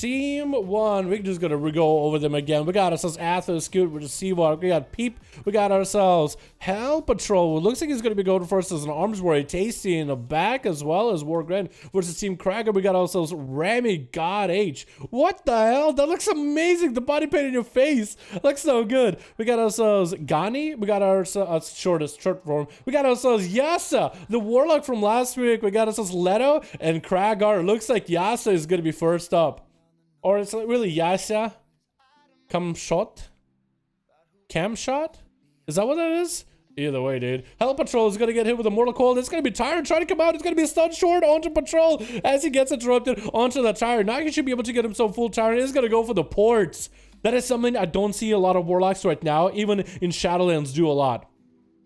Team 1, we're just gonna go over them again. We got ourselves Athos, Scoot, which is Seawalk. We got Peep. We got ourselves Hell Patrol. It looks like he's gonna be going first as an Armory. Tasty in the back, as well as Worgren versus Team Cracker. We got ourselves Remy God H. What the hell? That looks amazing. The body paint in your face looks so good. We got ourselves Ghani. We got ourselves short form. We got ourselves Yasa, the Warlock from last week. We got ourselves Letto and Kragar. It looks like Yasa is gonna be first up. Or it's really Yasa. Cam shot? Is that what that is? Either way, dude. Hell Patrol is gonna get hit with a Mortal Coil. It's gonna be Tyrant trying to come out. It's gonna be a stun short onto Patrol as he gets interrupted onto the Tyrant. Now he should be able to get himself full Tyrant. He's gonna go for the ports. That is something I don't see a lot of Warlocks right now. Even in Shadowlands do a lot.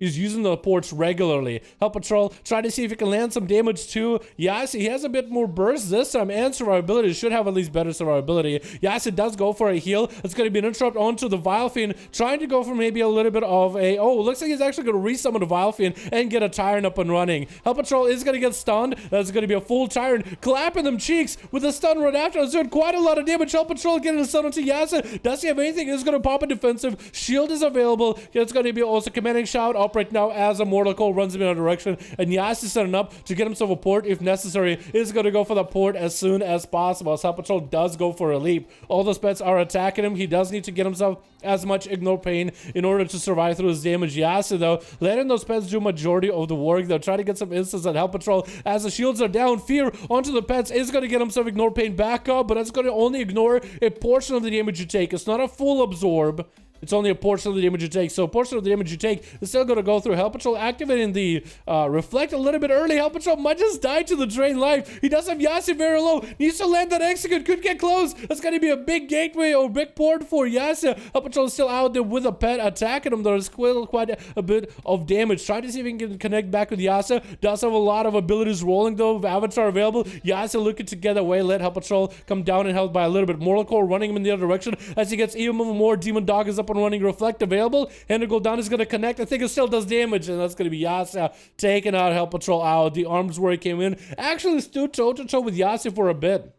He's using the ports regularly. Hell Patrol, try to see if he can land some damage too. Yasa, he has a bit more burst this time, and survivability. Should have at least better survivability. Yasa does go for a heal. It's going to be an interrupt onto the Vile Fiend, trying to go for maybe a little bit of a... Oh, looks like he's actually going to resummon the Vile Fiend and get a Tyrant up and running. Hell Patrol is going to get stunned. That's going to be a full Tyrant, clapping them cheeks with a stun right after. It's doing quite a lot of damage. Hell Patrol getting a stun onto Yasa. Does he have anything? He's going to pop a defensive. Shield is available. It's going to be also commanding shout up right now as a Mortal Coil runs him in a direction, and Yasa is setting up to get himself a port if necessary. Is going to go for the port as soon as possible. As Hell Patrol does go for a leap. All those pets are attacking him. He does need to get himself as much ignore pain in order to survive through his damage. Yasa, though, letting those pets do majority of the work. They'll try to get some instants at Hell Patrol as the shields are down. Fear onto the pets is going to get himself ignore pain back up, but that's going to only ignore a portion of the damage you take. It's not a full absorb. It's only a portion of the damage you take. So a portion of the damage you take is still going to go through. Hell Patrol activating the Reflect a little bit early. Hell Patrol might just die to the drain life. He does have Yasa very low. Needs to land that execute. Could get close. That's going to be a big gateway or big port for Yasa. Hell Patrol is still out there with a pet attacking him. There's quite a bit of damage. Trying to see if he can connect back with Yasa. Does have a lot of abilities rolling though. Avatar available. Yasa looking to get away. Let Hell Patrol come down and held by a little bit. Mortal Coil running him in the other direction as he gets even more. Demon Dog is up and running. Reflect available. Ender Gul'dan is going to connect. I think it still does damage, and that's going to be Yasa taking out Hell Patrol out. The arms where he came in actually stood toe-to-toe with Yasa for a bit.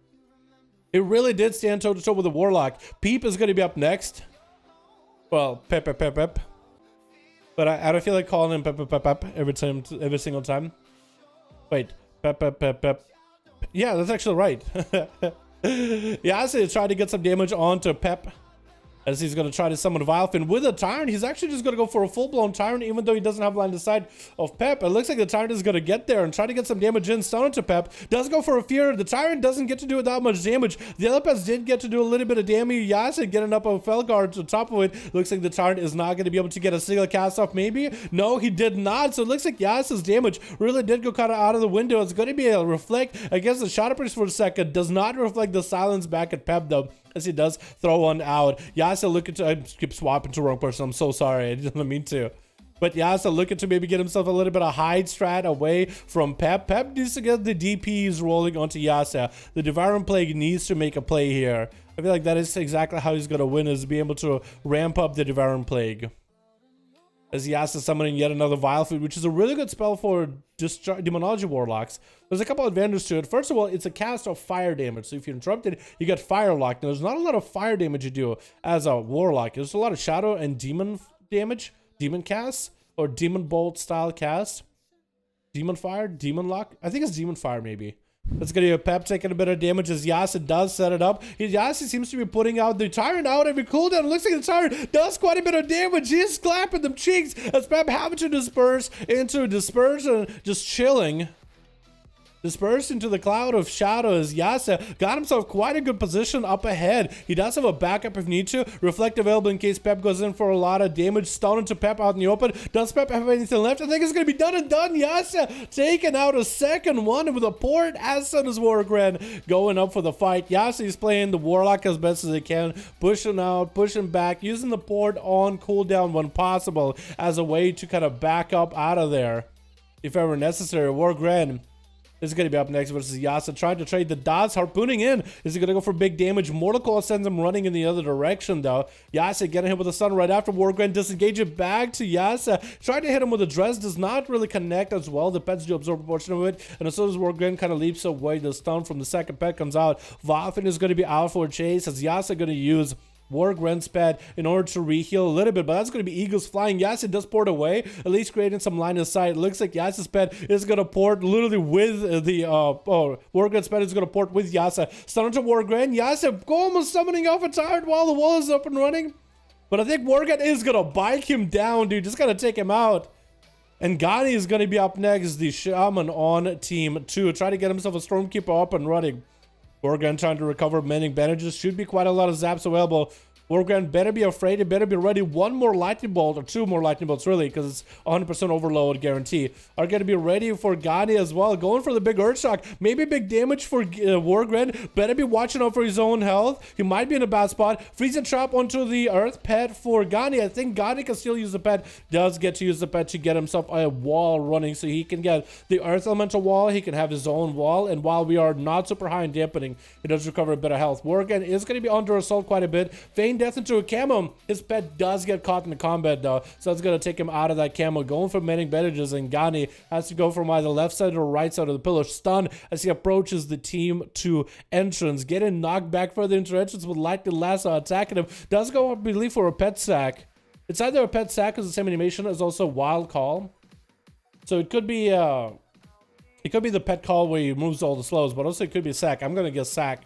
It really did stand toe-to-toe with the Warlock. Peep is going to be up next. Well, Pepepep. But I don't feel like calling him Pepepep every single time. Wait, Pepepep. Yeah, that's actually right. Yasa tried to get some damage onto Pep, as he's going to try to summon a Vile Fiend with a Tyrant. He's actually just going to go for a full-blown Tyrant, even though he doesn't have line of sight of Pep. It looks like the Tyrant is going to get there and try to get some damage in. Stun into Pep. Does go for a Fear. The Tyrant doesn't get to do that much damage. The other pets did get to do a little bit of damage. Yasa getting up a Felguard to the top of it. Looks like the Tyrant is not going to be able to get a single cast off, maybe. No, he did not. So it looks like Yasa's damage really did go kind of out of the window. It's going to be a Reflect against the Shadow Priest for a second. Does not reflect the silence back at Pep, though, as he does throw one out. Yasa looking to... I keep swapping to the wrong person. I'm so sorry. I didn't mean to. But Yasa looking to maybe get himself a little bit of hide strat away from Pep. Pep needs to get the DPs rolling onto Yasa. The Devouring Plague needs to make a play here. I feel like that is exactly how he's going to win, is be able to ramp up the Devouring Plague. As Yasa summoning yet another Vile Fiend, which is a really good spell for Demonology Warlocks. There's a couple advantages to it. First of all, it's a cast of fire damage. So if you're interrupted, you get Fire Lock. Now, there's not a lot of fire damage you do as a Warlock. There's a lot of Shadow and Demon damage. Demon cast or Demon Bolt style cast. Demon Fire, Demon Lock. I think it's Demon Fire maybe. That's going to be a Pep taking a bit of damage as Yasa does set it up. Yasa seems to be putting out the Tyrant out every cooldown. It looks like the Tyrant does quite a bit of damage. He's clapping them cheeks as Pep having to disperse into dispersion, just chilling. Dispersed into the cloud of shadows. Yasa got himself quite a good position up ahead. He does have a backup if need to. Reflect available in case Pep goes in for a lot of damage. Stun into Pep out in the open. Does Pep have anything left? I think it's going to be done and done. Yasa taking out a second one with a port, as soon as Worgren going up for the fight. Yasa is playing the Warlock as best as he can. Pushing out, pushing back, using the port on cooldown when possible as a way to kind of back up out of there if ever necessary. Worgren is going to be up next versus Yasa. Trying to trade the dots, harpooning in. Is he going to go for big damage? Mortal Coil sends him running in the other direction, though. Yasa getting hit with a stun right after. Worgren disengage it back to Yasa. Trying to hit him with a dress, does not really connect as well. The pets do absorb a portion of it, and as soon as Worgren kind of leaps away, the stun from the second pet comes out. Waffen is going to be out for a chase, as Yasa going to use Worgren's pet in order to reheal a little bit, but that's going to be Eagles flying. Yasa does port away, at least creating some line of sight. Looks like Yasa's pet is going to port literally with the Worgren's pet is going to port with Yasa. Stun to Worgren. Yasa almost summoning off a tired while the wall is up and running, but I think Worgren is going to bike him down, dude. Just got to take him out. And Ghani is going to be up next, the Shaman on team 2. Try to get himself a Stormkeeper up and running. Worgren trying to recover mending bandages. Should be quite a lot of zaps available. Worgren better be afraid. It better be ready. One more lightning bolt, or two more lightning bolts really, because it's 100% overload guarantee. Are going to be ready for Ghani as well. Going for the big Earth Shock. Maybe big damage for Worgren. Better be watching out for his own health. He might be in a bad spot. Freeze and trap onto the Earth pet for Ghani. I think Ghani can still use the pet. Does get to use the pet to get himself a wall running, so he can get the Earth Elemental wall. He can have his own wall. And while we are not super high in dampening, he does recover a bit of health. Worgren is going to be under assault quite a bit. Feign death into a camo. His pet does get caught in the combat though, so that's going to take him out of that camo. Going for mending bandages, and Ghani has to go from either left side or right side of the pillar. Stun as he approaches the team 2 entrance. Getting knocked back further into entrance with lightning lasso attacking him. Does go, I believe, for a pet sack. It's either a pet sack because the same animation is also wild call. So it could be the pet call where he moves all the slows, but also it could be a sack. I'm going to guess sack.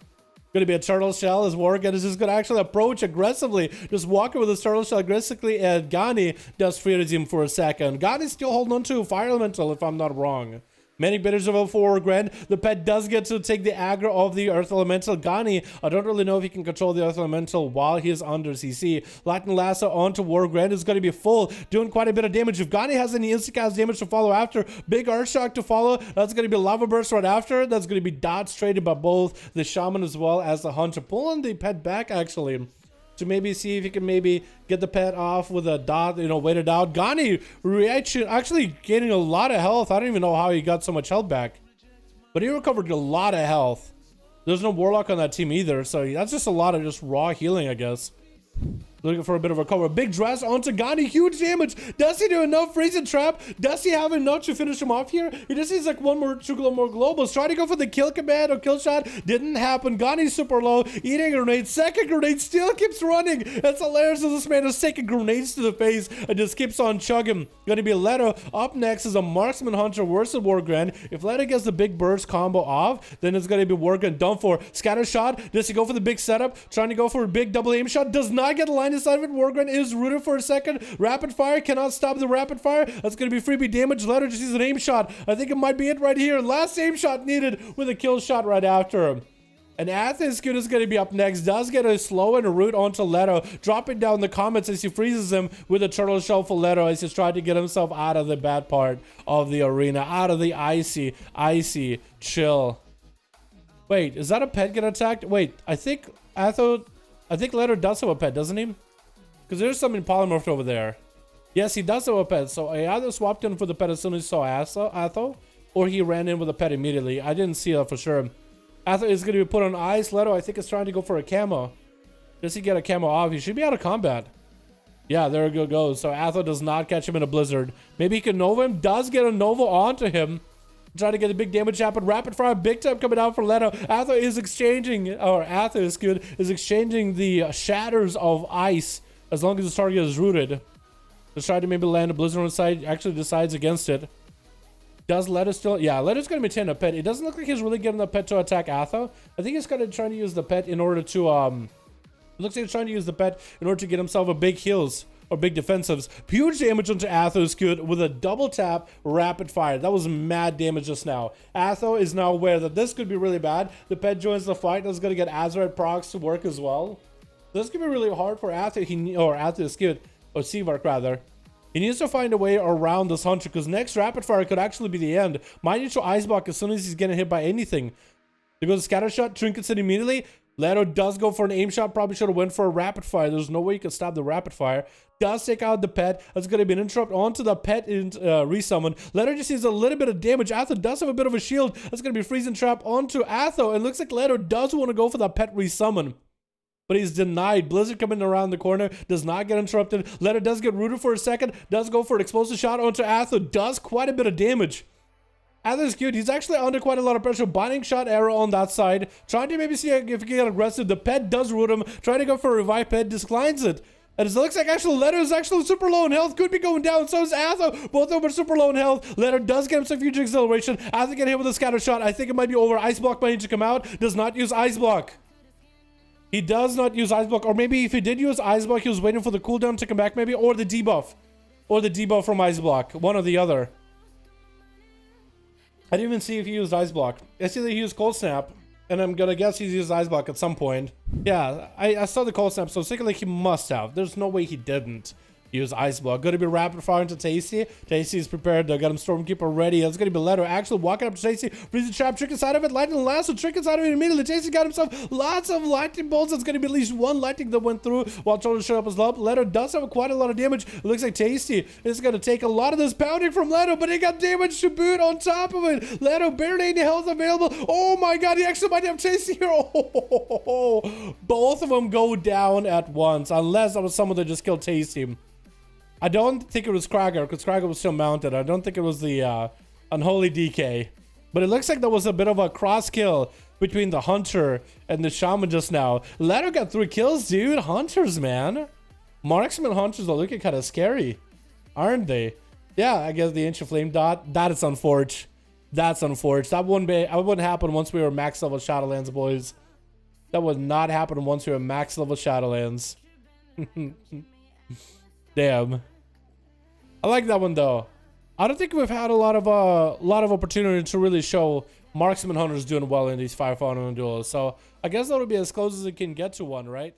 Going to be a turtle shell as Worgren is just going to actually approach aggressively. Just walking with his turtle shell aggressively, and Ghani does freeze him for a second. Ghani's still holding on to Fire Elemental, if I'm not wrong. Many bidders available for Worgren. The pet does get to take the aggro of the Earth Elemental. Ghani, I don't really know if he can control the Earth Elemental while he is under CC. Lightning Lasso onto Worgren is going to be full, doing quite a bit of damage. If Ghani has any instant cast damage to follow after, big Earth Shock to follow. That's going to be Lava Burst right after. That's going to be dots traded by both the Shaman as well as the Hunter. Pulling the pet back actually, to maybe see if he can maybe get the pet off with a dot, waited out. Ghani reaction actually gaining a lot of health. I don't even know how he got so much health back, but he recovered a lot of health. There's no Warlock on that team either, so that's just a lot of just raw healing, I guess. Looking for a bit of a cover. Big dress onto Ghani. Huge damage. Does he do enough? Freeze and trap. Does he have enough to finish him off here? He just needs like one more, two more globals. Try to go for the kill command or kill shot. Didn't happen. Ghani's super low. Eating a grenade. Second grenade still keeps running. It's hilarious as this man is taking grenades to the face and just keeps on chugging. Gonna be Letto. Up next is a Marksman Hunter versus Worgren. If Letto gets the big burst combo off, then it's gonna be Worgren done for. Scatter shot. Does he go for the big setup? Trying to go for a big double aim shot. Does not get the line inside of it. Worgren is rooted for a second. Rapid fire cannot stop the rapid fire. That's going to be freebie damage. Letto just uses an aim shot. I think it might be it right here. Last aim shot needed with a kill shot right after him. And Athens is going to be up next. Does get a slow and a root onto Letto, dropping down the comments as he freezes him with a turtle shell for Letto as he's trying to get himself out of the bad part of the arena, out of the icy chill. Wait, is that a pet get attacked? Wait, I think Letto does have a pet, doesn't he? Because there's something polymorphed over there. Yes, he does have a pet. So I either swapped in for the pet as soon as he saw Atho, or he ran in with a pet immediately. I didn't see that for sure. Atho is going to be put on ice. Letto, I think, is trying to go for a camo. Does he get a camo off? He should be out of combat. Yeah, there it goes. So Atho does not catch him in a blizzard. Maybe he can Nova him. Does get a Nova onto him. Trying to get the big damage happen. Rapid fire, big time coming out for Letto. Atho is exchanging the shatters of ice as long as the target is rooted. Let's try to maybe land a blizzard on the side. Actually decides against it. Does Letto still? Yeah, Letto's going to be taking a pet. It doesn't look like he's really getting the pet to attack Atho. I think he's going to try to use the pet in order to it looks like he's trying to use the pet in order to get himself a big heals or big defensives. Huge damage onto Atho's good with a double tap rapid fire. That was mad damage just now. Atho is now aware that this could be really bad. The pet joins the fight. That's going to get Azerite procs to work as well. This could be really hard for Atho, or Seavark rather. He needs to find a way around this Hunter, because next rapid fire could actually be the end. Might need to ice block as soon as he's getting hit by anything. There goes a scatter shot, trinkets it immediately. Letto does go for an aim shot. Probably should have went for a rapid fire. There's no way you can stop the rapid fire. Does take out the pet. That's going to be an interrupt onto the pet in resummon. Letto just sees a little bit of damage. Atho does have a bit of a shield. That's going to be freezing trap onto Atho. It looks like Letto does want to go for that pet resummon, but he's denied. Blizzard coming around the corner. Does not get interrupted. Letto does get rooted for a second. Does go for an explosive shot onto Atho. Does quite a bit of damage. Atho's cute. He's actually under quite a lot of pressure. Binding shot arrow on that side. Trying to maybe see if he can get aggressive. The pet does root him. Trying to go for a revive pet. Declines it. And it looks like actually Letto is actually super low in health. Could be going down. So is Atho. Both of them are super low in health. Letto does get himself future acceleration. Atho get hit with a scatter shot. I think it might be over. Ice block might need to come out. Does not use ice block. He does not use ice block. Or maybe if he did use ice block, he was waiting for the cooldown to come back maybe. Or the debuff. Or the debuff from ice block. One or the other. I didn't even see if he used ice block. I see that he used cold snap, and I'm gonna guess he's used ice block at some point. Yeah, I saw the cold snap, so it's like he must have. There's no way he didn't use ice block. Gonna be rapid fire into Tasty. Tasty is prepared. They got him Stormkeeper ready. It's gonna be Letto actually walking up to Tasty. Freezing trap, trick inside of it. Lightning lasso, trick inside of it immediately. Tasty got himself lots of lightning bolts. It's gonna be at least one lightning that went through while trying to shut up his love. Letto does have quite a lot of damage. It looks like Tasty is gonna take a lot of this pounding from Letto, but he got damage to boot on top of it. Letto barely any health available. Oh my god, he actually might have Tasty here. Oh, both of them go down at once, unless that was someone that just killed Tasty. I don't think it was Krager, because Krager was still mounted. I don't think it was the Unholy DK. But it looks like there was a bit of a cross kill between the Hunter and the Shaman just now. Letto got 3 kills, dude. Hunters, man. Marksman Hunters are looking kind of scary, aren't they? Yeah, I guess the Ancient Flame Dot. That is unfortunate. That's unfortunate. That wouldn't happen once we were max level Shadowlands, boys. That would not happen once we were max level Shadowlands. Damn. I like that one though. I don't think we've had a lot of opportunity to really show marksman hunters doing well in these 5v5 1v1 duels. So I guess that would be as close as it can get to one, right?